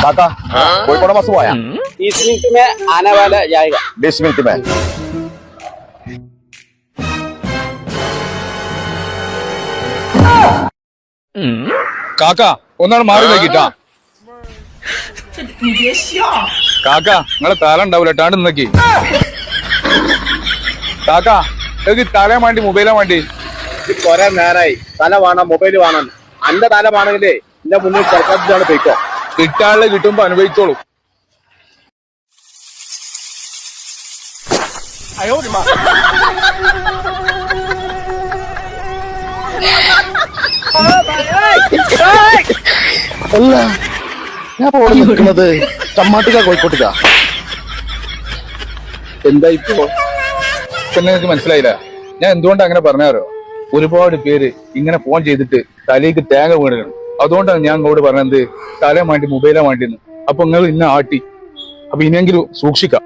काका कोई बड़ा मसू आया 30 मिनट में आने वाला जाएगा 20 मिनट में കാക്ക ഒന്നാണ് മാറി നോക്കിട്ടാ കാക്ക നിങ്ങളെ തല ഉണ്ടാവൂല ടാണ്ട് നോക്കി കാക്ക എനിക്ക് തല വേണ്ടി മൊബൈലാ വേണ്ടി കൊറേ നേരായി തല വേണം മൊബൈൽ വേണം അന്റെ തല വേണമെങ്കിലേ എന്റെ മുന്നിൽ ചെറുപ്പത്തിലാണ് പോയിക്കോ കിട്ടാനുള്ള കിട്ടുമ്പോ അനുഭവിച്ചോളൂ അല്ല ഞാൻ ഇപ്പോൾ നിൽക്കുന്നത് ചമ്മാട്ടുക കോഴിക്കോട്ടുക എന്താ ഇപ്പോ പിന്നെ എനിക്ക് മനസ്സിലായില്ല ഞാൻ എന്തുകൊണ്ടാ അങ്ങനെ പറഞ്ഞാരോ ഒരുപാട് പേര് ഇങ്ങനെ ഫോൺ ചെയ്തിട്ട് തലേക്ക് തേങ്ങ വീണുകയാണ് അതുകൊണ്ടാണ് ഞാൻ അങ്ങോട്ട് പറഞ്ഞത് തല വേണ്ടി മൊബൈലാ വേണ്ടിന്ന് അപ്പൊ നിങ്ങൾ ഇന്ന ആട്ടി അപ്പൊ ഇനിയെങ്കിലും സൂക്ഷിക്കാം